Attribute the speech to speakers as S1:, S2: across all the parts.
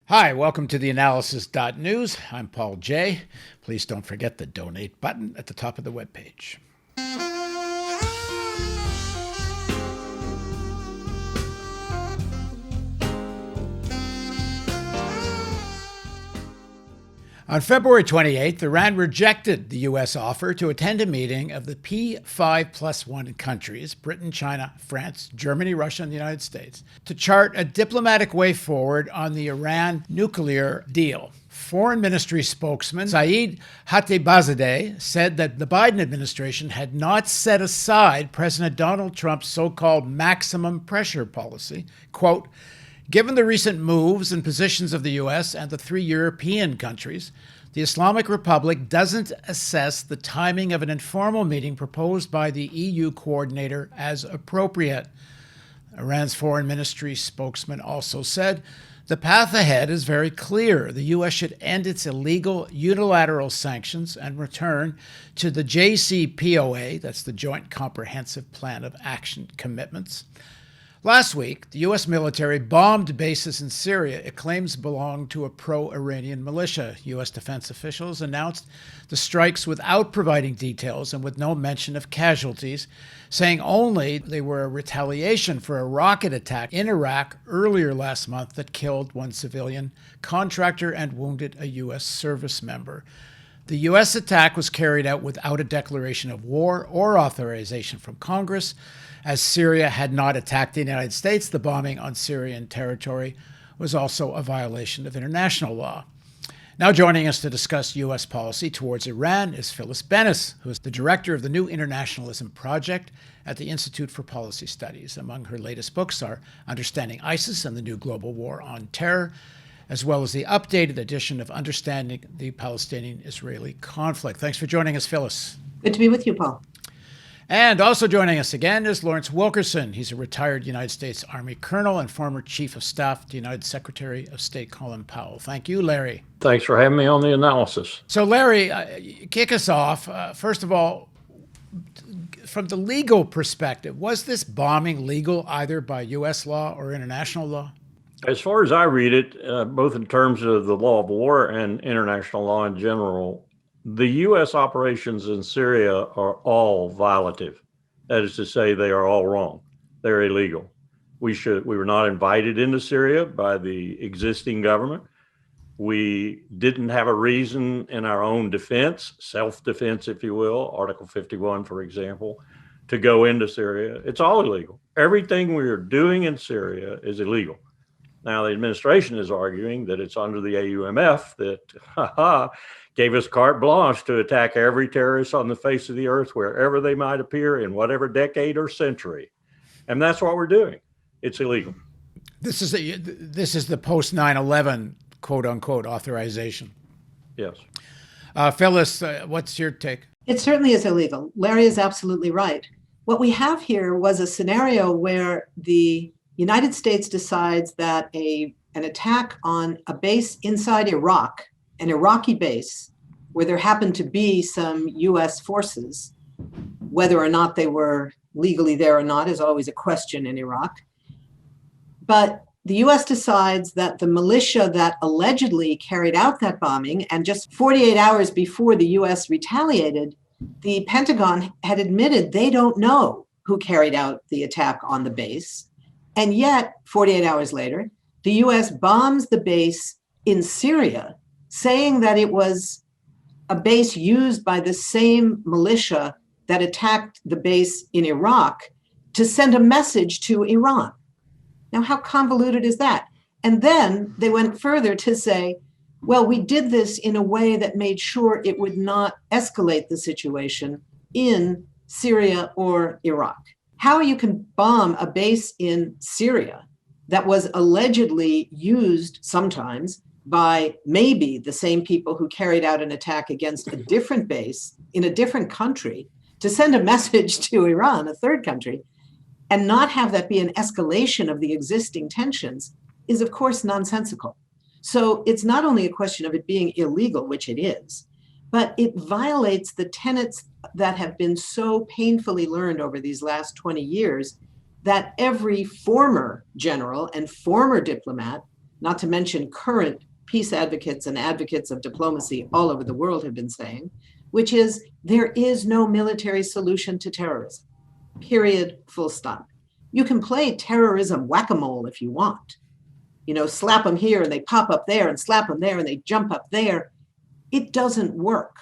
S1: Hi, welcome to theAnalysis.news. I'm Paul J. Please don't forget the donate button at the top of the webpage. On February 28th, Iran rejected the U.S. offer to attend a meeting of the P5+1 countries, Britain, China, France, Germany, Russia, and the United States, to chart a diplomatic way forward on the Iran nuclear deal. Foreign Ministry spokesman Saeed Khatibzadeh said that the Biden administration had not set aside President Donald Trump's so-called maximum pressure policy, quote, "Given the recent moves and positions of the U.S. and the three European countries, the Islamic Republic doesn't assess the timing of an informal meeting proposed by the EU coordinator as appropriate." Iran's foreign ministry spokesman also said, "The path ahead is very clear. The U.S. should end its illegal unilateral sanctions and return to the JCPOA, that's the Joint Comprehensive Plan of Action commitments." Last week, the U.S. military bombed bases in Syria it claims belong to a pro-Iranian militia. U.S. defense officials announced the strikes without providing details and with no mention of casualties, saying only they were a retaliation for a rocket attack in Iraq earlier last month that killed one civilian contractor and wounded a U.S. service member. The U.S. attack was carried out without a declaration of war or authorization from Congress. As Syria had not attacked the United States, the bombing on Syrian territory was also a violation of international law. Now joining us to discuss U.S. policy towards Iran is Phyliss Bennis, who is the director of the New Internationalism Project at the Institute for Policy Studies. Among her latest books are Understanding ISIS and the New Global War on Terror, as well as the updated edition of Understanding the Palestinian-Israeli Conflict. Thanks for joining us, Phyliss.
S2: Good to be with you, Paul.
S1: And also joining us again is Lawrence Wilkerson. He's a retired United States Army colonel and former chief of staff to United Secretary of State Colin Powell. Thank you, Larry.
S3: Thanks for having me on the analysis.
S1: So, Larry, kick us off. First of all, from the legal perspective, was this bombing legal either by U.S. law or international law?
S3: As far as I read it, both in terms of the law of war and international law in general, the U.S. operations in Syria are all violative. That is to say, they are all wrong. They're illegal. We were not invited into Syria by the existing government. We didn't have a reason in our own defense, self-defense, if you will, Article 51, for example, to go into Syria. It's all illegal. Everything we are doing in Syria is illegal. Now, the administration is arguing that it's under the AUMF that gave us carte blanche to attack every terrorist on the face of the earth, wherever they might appear in whatever decade or century. And that's what we're doing. It's illegal.
S1: This is the post 9/11 quote unquote authorization.
S3: Yes.
S1: Phyliss, what's your take?
S2: It certainly is illegal. Larry is absolutely right. What we have here was a scenario where the United States decides that an attack on a base inside Iraq, an Iraqi base, where there happened to be some U.S. forces, whether or not they were legally there or not is always a question in Iraq. But the U.S. decides that the militia that allegedly carried out that bombing, and just 48 hours before the U.S. retaliated, the Pentagon had admitted they don't know who carried out the attack on the base. And yet, 48 hours later, the U.S. bombs the base in Syria, saying that it was a base used by the same militia that attacked the base in Iraq to send a message to Iran. Now, how convoluted is that? And then they went further to say, well, we did this in a way that made sure it would not escalate the situation in Syria or Iraq. How you can bomb a base in Syria that was allegedly used sometimes by maybe the same people who carried out an attack against a different base in a different country to send a message to Iran, a third country, and not have that be an escalation of the existing tensions is, of course, nonsensical. So it's not only a question of it being illegal, which it is, but it violates the tenets that have been so painfully learned over these last 20 years that every former general and former diplomat not to mention current peace advocates and advocates of diplomacy all over the world have been saying, which is there is no military solution to terrorism, period, full stop. You can play terrorism whack-a-mole if you want. Slap them here and they pop up there, and slap them there and they jump up there. It doesn't work.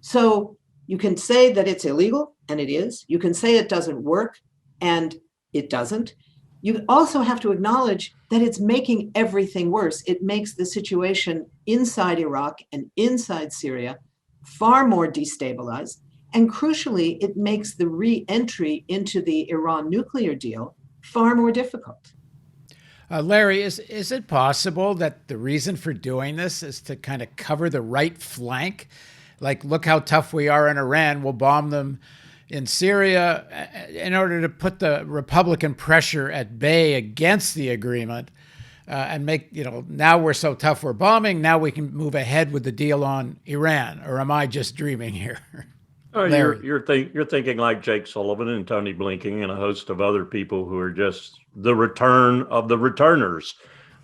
S2: So you can say that it's illegal, and it is. You can say it doesn't work, and it doesn't. You also have to acknowledge that it's making everything worse. It makes the situation inside Iraq and inside Syria far more destabilized. And crucially, it makes the re-entry into the Iran nuclear deal far more difficult.
S1: Larry, is it possible that the reason for doing this is to kind of cover the right flank? Like, look how tough we are in Iran, we'll bomb them in Syria in order to put the Republican pressure at bay against the agreement and make, now we're so tough we're bombing, now we can move ahead with the deal on Iran. Or am I just dreaming here?
S3: Oh, you're thinking like Jake Sullivan and Tony Blinken and a host of other people who are just the return of the returners.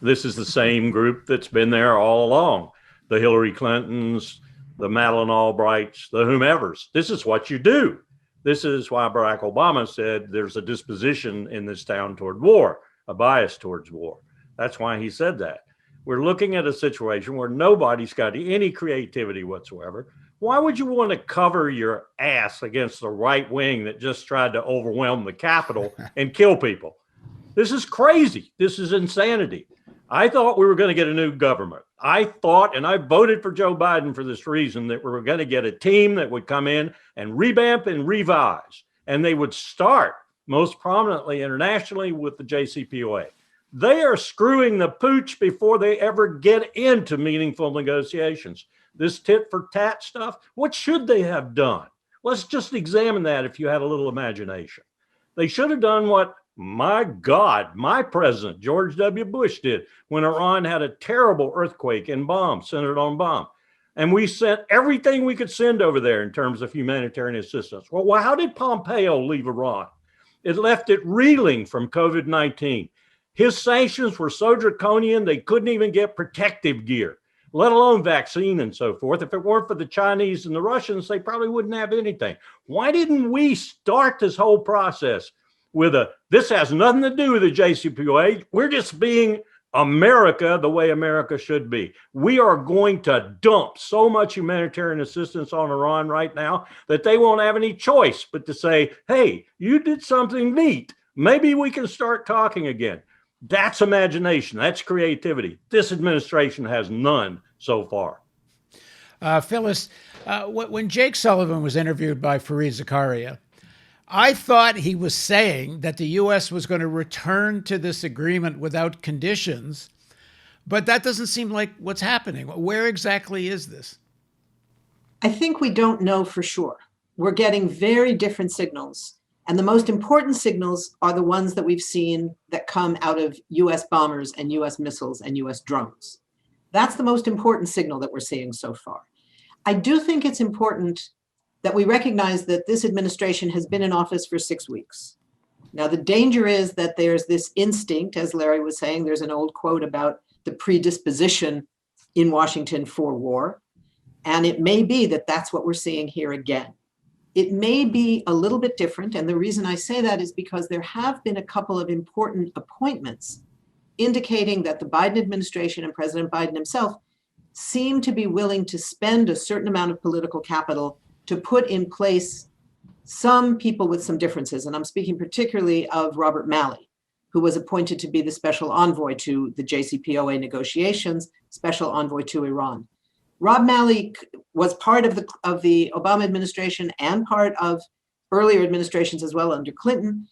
S3: This is the same group that's been there all along. The Hillary Clintons, the Madeleine Albrights, the whomevers. This is what you do. This is why Barack Obama said there's a disposition in this town toward war, a bias towards war. That's why he said that. We're looking at a situation where nobody's got any creativity whatsoever. Why would you want to cover your ass against the right wing that just tried to overwhelm the Capitol and kill people? This is crazy. This is insanity. I thought we were going to get a new government. I thought, and I voted for Joe Biden for this reason, that we were going to get a team that would come in and revamp and revise. And they would start most prominently internationally with the JCPOA. They are screwing the pooch before they ever get into meaningful negotiations. This tit for tat stuff, what should they have done? Let's just examine that if you had a little imagination. They should have done what, my God, my president, George W. Bush, did when Iran had a terrible earthquake and bombs, centered on bomb. And we sent everything we could send over there in terms of humanitarian assistance. Well, how did Pompeo leave Iran? It left it reeling from COVID-19. His sanctions were so draconian, they couldn't even get protective gear, let alone vaccine and so forth. If it weren't for the Chinese and the Russians, they probably wouldn't have anything. Why didn't we start this whole process with this has nothing to do with the JCPOA. We're just being America the way America should be. We are going to dump so much humanitarian assistance on Iran right now that they won't have any choice but to say, hey, you did something neat. Maybe we can start talking again. That's imagination. That's creativity. This administration has none so far.
S1: Phyliss, when Jake Sullivan was interviewed by Fareed Zakaria, I thought he was saying that the U.S. was going to return to this agreement without conditions, but that doesn't seem like what's happening. Where exactly is this?
S2: I think we don't know for sure. We're getting very different signals. And the most important signals are the ones that we've seen that come out of U.S. bombers and U.S. missiles and U.S. drones. That's the most important signal that we're seeing so far. I do think it's important that we recognize that this administration has been in office for 6 weeks. Now, the danger is that there's this instinct, as Larry was saying, there's an old quote about the predisposition in Washington for war. And it may be that that's what we're seeing here again. It may be a little bit different. And the reason I say that is because there have been a couple of important appointments indicating that the Biden administration and President Biden himself seem to be willing to spend a certain amount of political capital to put in place some people with some differences. And I'm speaking particularly of Robert Malley, who was appointed to be the special envoy to the JCPOA negotiations, special envoy to Iran. Rob Malley was part of the Obama administration and part of earlier administrations as well under Clinton,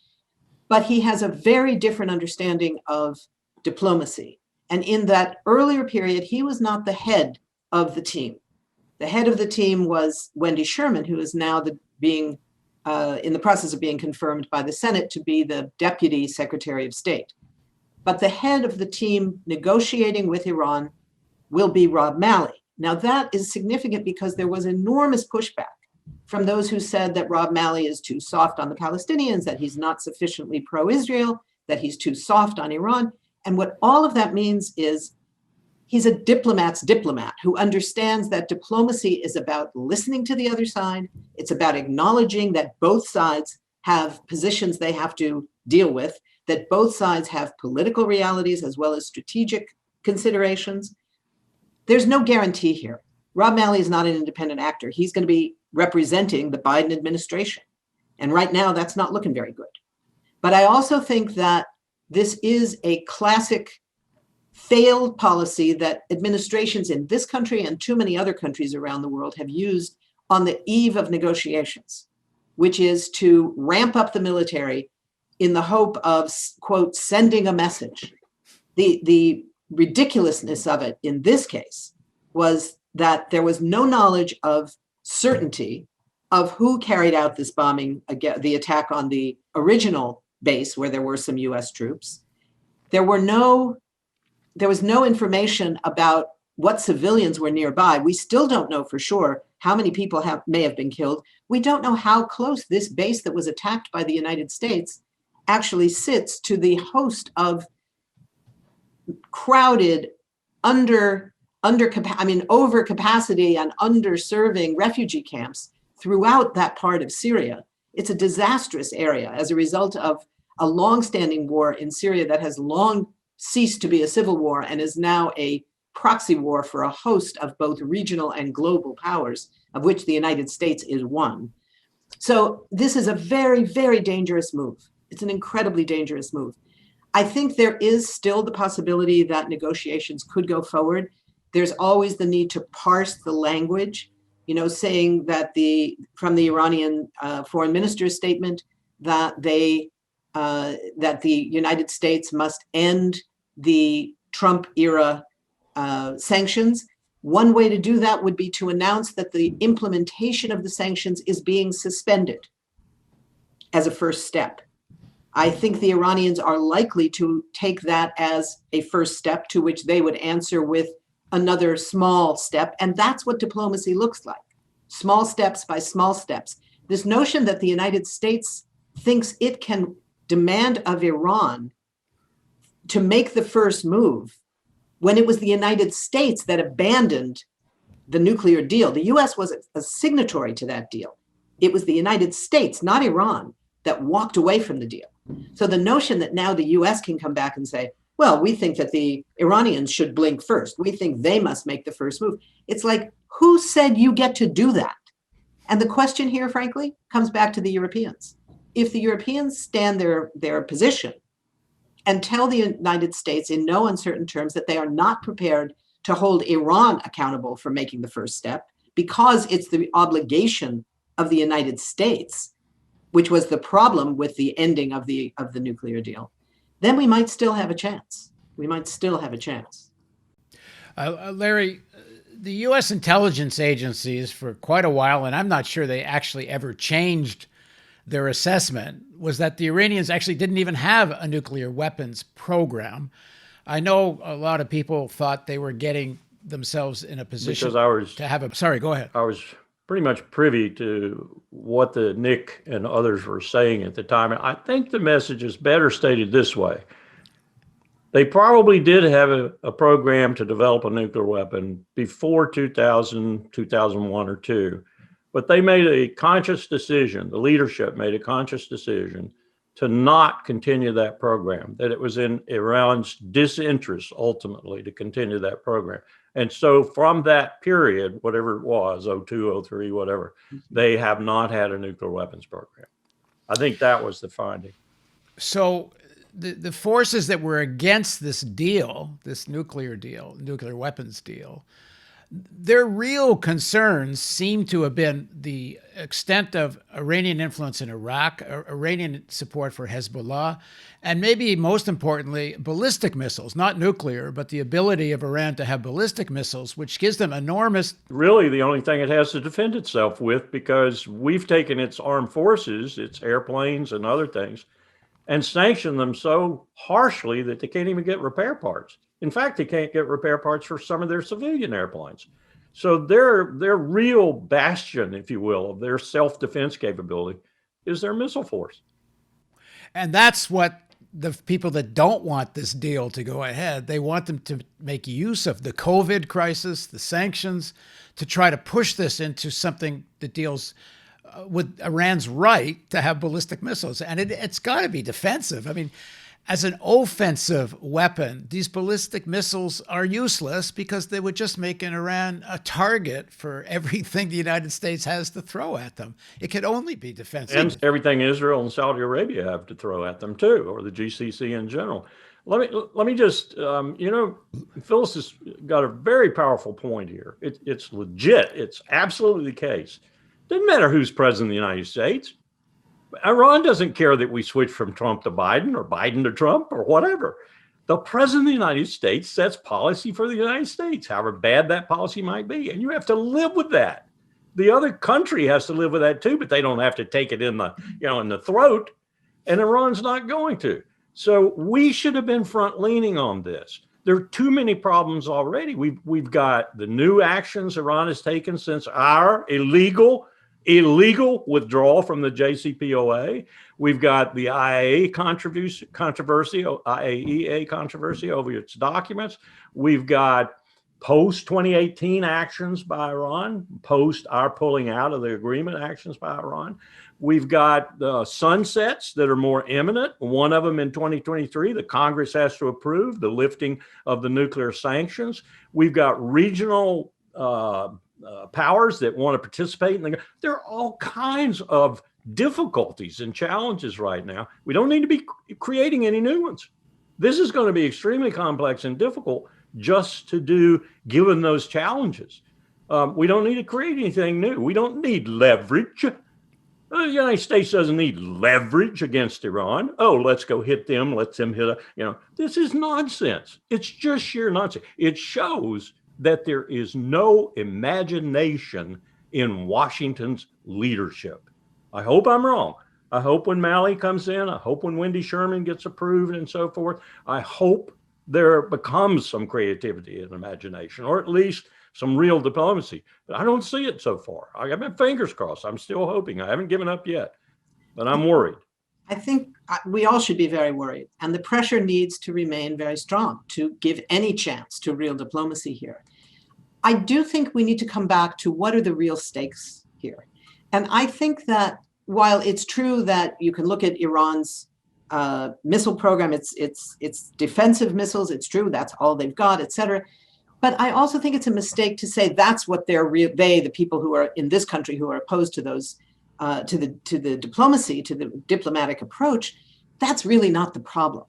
S2: but he has a very different understanding of diplomacy. And in that earlier period, he was not the head of the team. The head of the team was Wendy Sherman, who is now being in the process of being confirmed by the Senate to be the Deputy Secretary of State. But the head of the team negotiating with Iran will be Rob Malley. Now, that is significant because there was enormous pushback from those who said that Rob Malley is too soft on the Palestinians, that he's not sufficiently pro-Israel, that he's too soft on Iran. And what all of that means is He's a diplomat's diplomat who understands that diplomacy is about listening to the other side. It's about acknowledging that both sides have positions they have to deal with, that both sides have political realities as well as strategic considerations. There's no guarantee here. Rob Malley is not an independent actor. He's going to be representing the Biden administration. And right now, that's not looking very good. But I also think that this is a classic failed policy that administrations in this country and too many other countries around the world have used on the eve of negotiations, which is to ramp up the military in the hope of, quote, sending a message. The ridiculousness of it in this case was that there was no knowledge of certainty of who carried out this bombing, the attack on the original base where there were some US troops. There was no information about what civilians were nearby. We still don't know for sure how many people may have been killed. We don't know how close this base that was attacked by the United States actually sits to the host of crowded, over capacity and underserving refugee camps throughout that part of Syria. It's a disastrous area as a result of a long-standing war in Syria that has long ceased to be a civil war and is now a proxy war for a host of both regional and global powers, of which the United States is one. So this is a very, very dangerous move. It's an incredibly dangerous move. I think there is still the possibility that negotiations could go forward. There's always the need to parse the language, saying that from the Iranian foreign minister's statement that the United States must end the Trump era sanctions. One way to do that would be to announce that the implementation of the sanctions is being suspended as a first step. I think the Iranians are likely to take that as a first step to which they would answer with another small step. And that's what diplomacy looks like. Small steps by small steps. This notion that the United States thinks it can demand of Iran to make the first move when it was the United States that abandoned the nuclear deal. The US was a signatory to that deal. It was the United States, not Iran, that walked away from the deal. So the notion that now the US can come back and say, well, we think that the Iranians should blink first. We think they must make the first move. It's like, who said you get to do that? And the question here, frankly, comes back to the Europeans. If the Europeans stand their position and tell the United States in no uncertain terms that they are not prepared to hold Iran accountable for making the first step because it's the obligation of the United States, which was the problem with the ending of the nuclear deal, then we might still have a chance.
S1: Larry, the U.S. intelligence agencies for quite a while, and I'm not sure they actually ever changed their assessment, was that the Iranians actually didn't even have a nuclear weapons program. I know a lot of people thought they were getting themselves in a position to have a... Sorry, go ahead.
S3: I was pretty much privy to what the NIC and others were saying at the time. And I think the message is better stated this way. They probably did have a program to develop a nuclear weapon before 2000, 2001 or 2, but they made a conscious decision, the leadership made a conscious decision to not continue that program, that it was in Iran's disinterest ultimately to continue that program. And so from that period, whatever it was, 02, 03, whatever, they have not had a nuclear weapons program. I think that was the finding.
S1: So the forces that were against this deal, this nuclear weapons deal, their real concerns seem to have been the extent of Iranian influence in Iraq, Iranian support for Hezbollah, and maybe most importantly, ballistic missiles, not nuclear, but the ability of Iran to have ballistic missiles, which gives them enormous...
S3: Really the only thing it has to defend itself with, because we've taken its armed forces, its airplanes and other things, and sanctioned them so harshly that they can't even get repair parts. In fact, they can't get repair parts for some of their civilian airplanes. So their real bastion, if you will, of their self-defense capability is their missile force.
S1: And that's what the people that don't want this deal to go ahead, they want them to make use of the COVID crisis, the sanctions, to try to push this into something that deals with Iran's right to have ballistic missiles. And it's got to be defensive. I mean, as an offensive weapon, these ballistic missiles are useless because they would just make Iran a target for everything the United States has to throw at them. It could only be defensive.
S3: And everything Israel and Saudi Arabia have to throw at them too, or the GCC in general. Let me just, Phyliss has got a very powerful point here. It's legit. It's absolutely the case. Doesn't matter who's president of the United States. Iran doesn't care that we switch from Trump to Biden or Biden to Trump or whatever. The president of the United States sets policy for the United States, however bad that policy might be. And you have to live with that. The other country has to live with that too, but they don't have to take it in the throat. And Iran's not going to. So we should have been front leaning on this. There are too many problems already. We've got the new actions Iran has taken since our illegal withdrawal from the JCPOA. We've got the IAEA controversy over its documents. We've got post 2018 actions by Iran, post our pulling out of the agreement actions by Iran. We've got the sunsets that are more imminent. One of them in 2023, the Congress has to approve the lifting of the nuclear sanctions. We've got regional powers that want to participate. There are all kinds of difficulties and challenges right now. We don't need to be creating any new ones. This is going to be extremely complex and difficult just to do, given those challenges. We don't need to create anything new. We don't need leverage. The United States doesn't need leverage against Iran. Oh, let's go hit them. Let them hit us. This is nonsense. It's just sheer nonsense. It shows that there is no imagination in Washington's leadership. I hope I'm wrong. I hope when Malley comes in, I hope when Wendy Sherman gets approved and so forth, I hope there becomes some creativity and imagination, or at least some real diplomacy. But I don't see it so far. I got my fingers crossed. I'm still hoping. I haven't given up yet, but I'm worried.
S2: I think we all should be very worried. And the pressure needs to remain very strong to give any chance to real diplomacy here. I do think we need to come back to what are the real stakes here. And I think that while it's true that you can look at Iran's missile program, it's defensive missiles, it's true, that's all they've got, et cetera. But I also think it's a mistake to say that's what the people who are in this country who are opposed to those, to the diplomacy, to the diplomatic approach, that's really not the problem.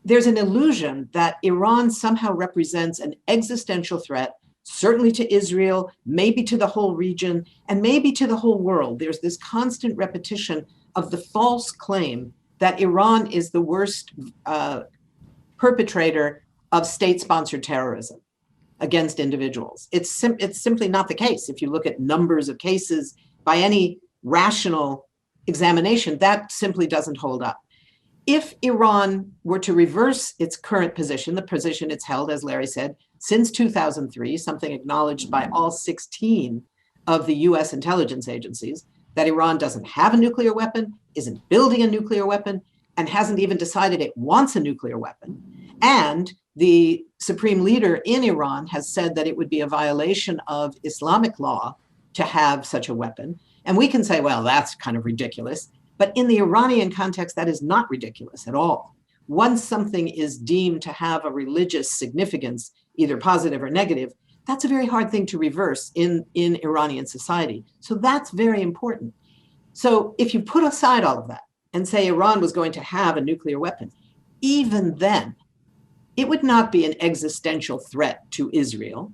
S2: There's an illusion that Iran somehow represents an existential threat, certainly to Israel, maybe to the whole region, and maybe to the whole world. There's this constant repetition of the false claim that Iran is the worst perpetrator of state-sponsored terrorism against individuals. It's simply not the case. If you look at numbers of cases by any rational examination, that simply doesn't hold up. If Iran were to reverse its current position, the position it's held, as Larry said, since 2003, something acknowledged by all 16 of the U.S. intelligence agencies, that Iran doesn't have a nuclear weapon, isn't building a nuclear weapon, and hasn't even decided it wants a nuclear weapon. And the supreme leader in Iran has said that it would be a violation of Islamic law to have such a weapon. And we can say, well, that's kind of ridiculous. But in the Iranian context, that is not ridiculous at all. Once something is deemed to have a religious significance, either positive or negative, that's a very hard thing to reverse in Iranian society. So that's very important. So if you put aside all of that and say Iran was going to have a nuclear weapon, even then, it would not be an existential threat to Israel.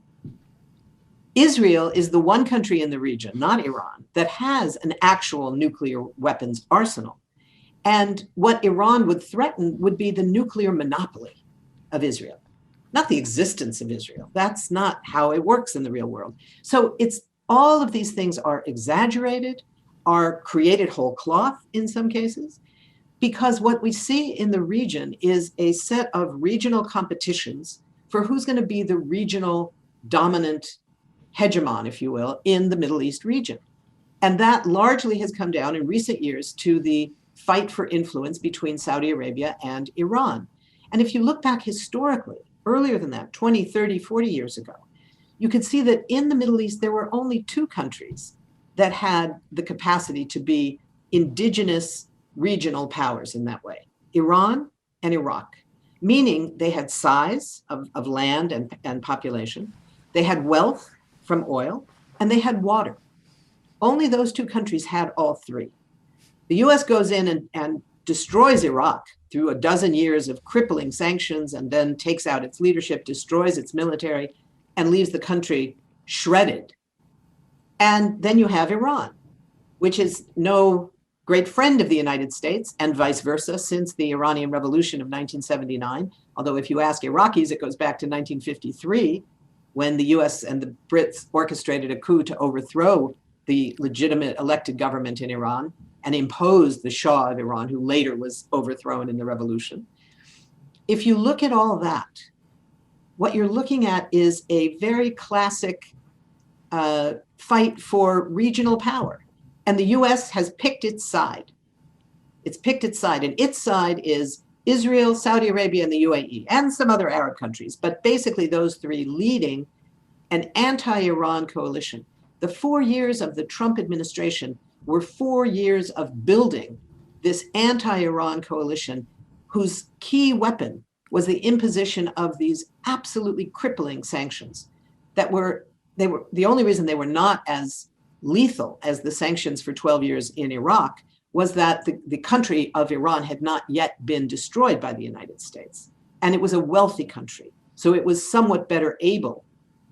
S2: Israel is the one country in the region, not Iran, that has an actual nuclear weapons arsenal. And what Iran would threaten would be the nuclear monopoly of Israel, not the existence of Israel. That's not how it works in the real world. So it's all of these things are exaggerated, are created whole cloth in some cases, because what we see in the region is a set of regional competitions for who's going to be the regional dominant hegemon, if you will, in the Middle East region. And that largely has come down in recent years to the fight for influence between Saudi Arabia and Iran. And if you look back historically, earlier than that, 20, 30, 40 years ago, you could see that in the Middle East, there were only two countries that had the capacity to be indigenous regional powers in that way, Iran and Iraq, meaning they had size of land and population, they had wealth from oil, and they had water. Only those two countries had all three. The US goes in and destroys Iraq through a dozen years of crippling sanctions, and then takes out its leadership, destroys its military, and leaves the country shredded. And then you have Iran, which is no great friend of the United States, and vice versa, since the Iranian Revolution of 1979. Although if you ask Iraqis, it goes back to 1953, when the US and the Brits orchestrated a coup to overthrow the legitimate elected government in Iran and imposed the Shah of Iran, who later was overthrown in the revolution. If you look at all that, what you're looking at is a very classic fight for regional power. And the US has picked its side. It's picked its side, and its side is Israel, Saudi Arabia, and the UAE, and some other Arab countries, but basically those three leading an anti-Iran coalition. The 4 years of the Trump administration were 4 years of building this anti-Iran coalition, whose key weapon was the imposition of these absolutely crippling sanctions that were the only reason they were not as lethal as the sanctions for 12 years in Iraq was that the country of Iran had not yet been destroyed by the United States. And it was a wealthy country. So it was somewhat better able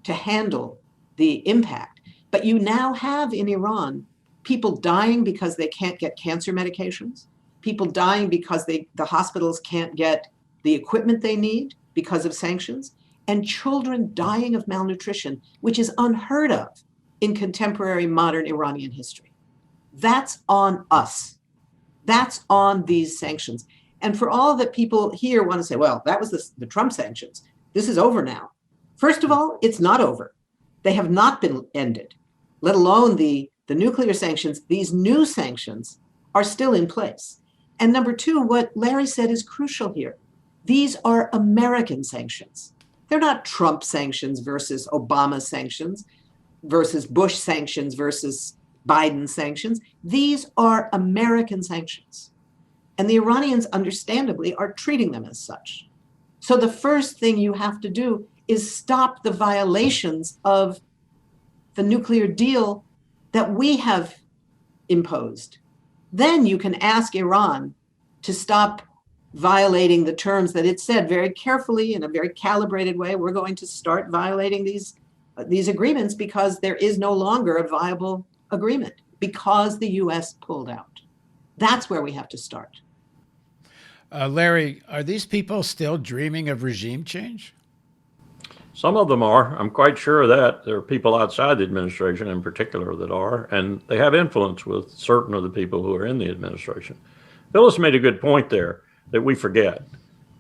S2: to handle the impact. But you now have in Iran people dying because they can't get cancer medications, people dying because the hospitals can't get the equipment they need because of sanctions, and children dying of malnutrition, which is unheard of in contemporary modern Iranian history. That's on us. That's on these sanctions. And for all that people here want to say, well, that was the Trump sanctions. This is over now. First of all, it's not over. They have not been ended, let alone the nuclear sanctions. These new sanctions are still in place. And number two, what Larry said is crucial here. These are American sanctions. They're not Trump sanctions versus Obama sanctions versus Bush sanctions versus Biden sanctions. These are American sanctions. And the Iranians, understandably, are treating them as such. So the first thing you have to do is stop the violations of the nuclear deal that we have imposed. Then you can ask Iran to stop violating the terms that it said very carefully in a very calibrated way. We're going to start violating these agreements because there is no longer a viable agreement because the US pulled out. That's where we have to start.
S1: Larry, are these people still dreaming of regime change?
S3: Some of them are. I'm quite sure of that. There are people outside the administration in particular that are, and they have influence with certain of the people who are in the administration. Phyliss made a good point there that we forget.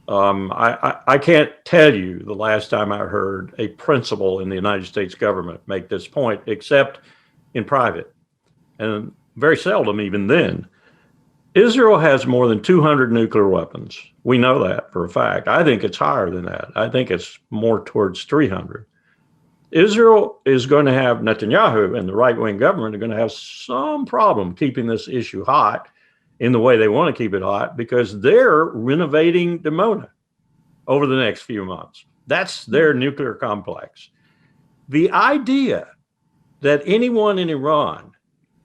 S3: I can't tell you the last time I heard a principal in the United States government make this point, except in private, and very seldom even then. Israel has more than 200 nuclear weapons. We know that for a fact. I think it's higher than that. I think it's more towards 300. Israel is going to have, Netanyahu and the right-wing government are going to have some problem keeping this issue hot in the way they want to keep it hot because they're renovating Dimona over the next few months. That's their nuclear complex. The idea that anyone in Iran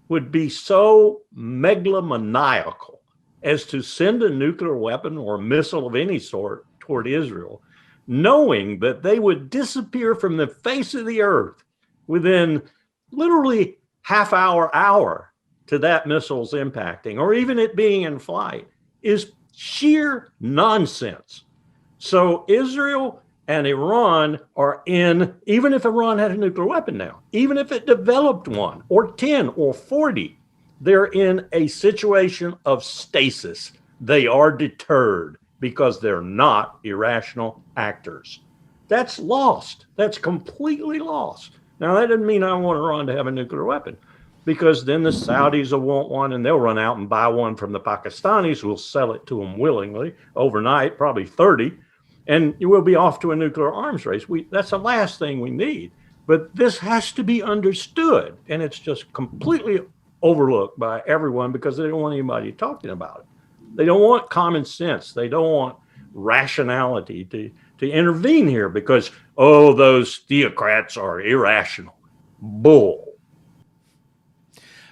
S3: would be so megalomaniacal as to send a nuclear weapon or a missile of any sort toward Israel, knowing that they would disappear from the face of the earth within literally hour to that missile's impacting, or even it being in flight, is sheer nonsense. So Israel and Iran are in, even if Iran had a nuclear weapon now, even if it developed one, or 10 or 40, they're in a situation of stasis. They are deterred because they're not irrational actors. That's lost. That's completely lost. Now, that doesn't mean I want Iran to have a nuclear weapon. because then the Saudis will want one and they'll run out and buy one from the Pakistanis who will sell it to them willingly overnight, probably 30, and we'll be off to a nuclear arms race. That's the last thing we need. But this has to be understood, and it's just completely overlooked by everyone because they don't want anybody talking about it. They don't want common sense. They don't want rationality to intervene here because, those theocrats are irrational. Bull.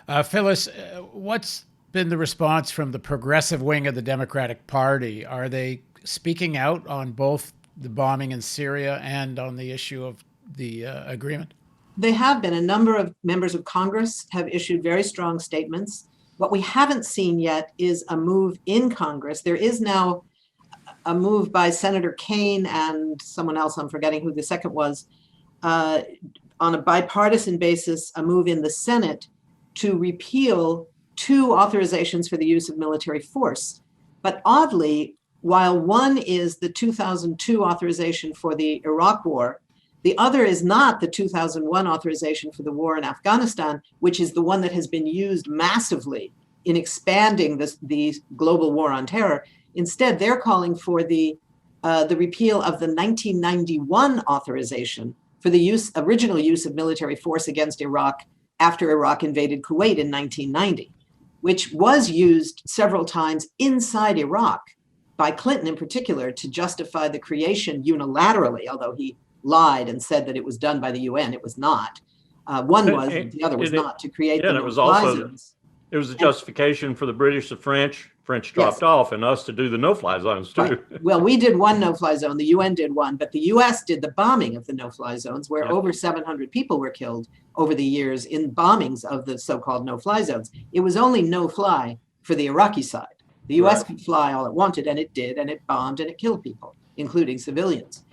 S1: Phyliss, what's been the response from the progressive wing of the Democratic Party? Are they speaking out on both the bombing in Syria and on the issue of the agreement?
S2: They have been. A number of members of Congress have issued very strong statements. What we haven't seen yet is a move in Congress. There is now a move by Senator Kaine and someone else, I'm forgetting who the second was, on a bipartisan basis, a move in the Senate to repeal 2 authorizations for the use of military force. But oddly, while one is the 2002 authorization for the Iraq War, the other is not the 2001 authorization for the war in Afghanistan, which is the one that has been used massively in expanding the global war on terror. Instead, they're calling for the repeal of the 1991 authorization for the original use of military force against Iraq after Iraq invaded Kuwait in 1990, which was used several times inside Iraq by Clinton in particular to justify the creation unilaterally, although he lied and said that it was done by the UN. It was not. One was, the other was not, to create the no-fly zones.
S3: It was a justification for the British, the French. French dropped off, and us to do the no-fly zones too.
S2: Right. Well, we did one no-fly zone. The UN did one, but the US did the bombing of the no-fly zones, where over 700 people were killed over the years in bombings of the so-called no-fly zones. It was only no-fly for the Iraqi side. The US could fly all it wanted, and it did, and it bombed, and it killed people, including civilians.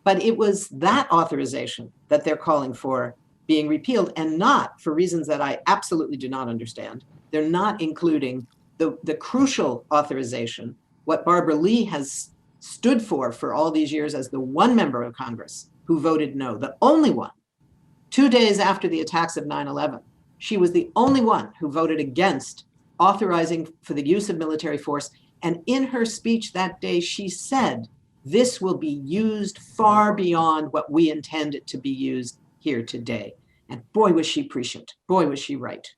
S2: But it was that authorization that they're calling for being repealed, and not for reasons that I absolutely do not understand. They're not including the crucial authorization, what Barbara Lee has stood for all these years as the one member of Congress who voted no, the only one. 2 days after the attacks of 9/11, she was the only one who voted against authorizing for the use of military force. And in her speech that day, she said, this will be used far beyond what we intend it to be used here today. And boy, was she prescient. Boy, was she right.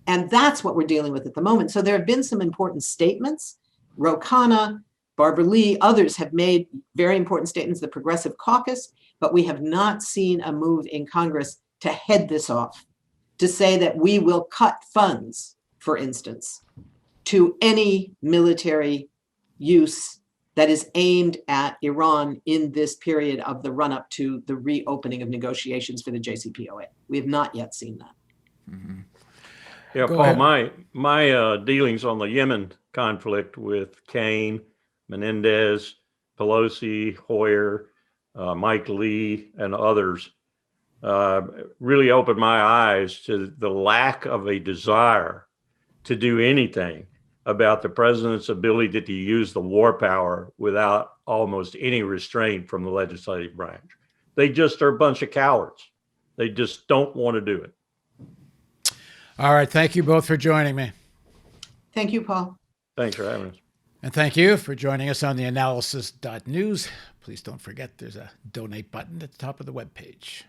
S2: And that's what we're dealing with at the moment. So there have been some important statements. Ro Khanna, Barbara Lee, others have made very important statements, the Progressive Caucus, but we have not seen a move in Congress to head this off, to say that we will cut funds, for instance, to any military use that is aimed at Iran in this period of the run-up to the reopening of negotiations for the JCPOA. We have not yet seen that.
S3: Mm-hmm. Yeah, Paul, my dealings on the Yemen conflict with Kaine, Menendez, Pelosi, Hoyer, Mike Lee, and others really opened my eyes to the lack of a desire to do anything about the president's ability to use the war power without almost any restraint from the legislative branch. They just are a bunch of cowards. They just don't want to do it.
S1: All right. Thank you both for joining me.
S2: Thank you, Paul.
S3: Thanks for having us.
S1: And thank you for joining us on theAnalysis.news. Please don't forget there's a donate button at the top of the webpage.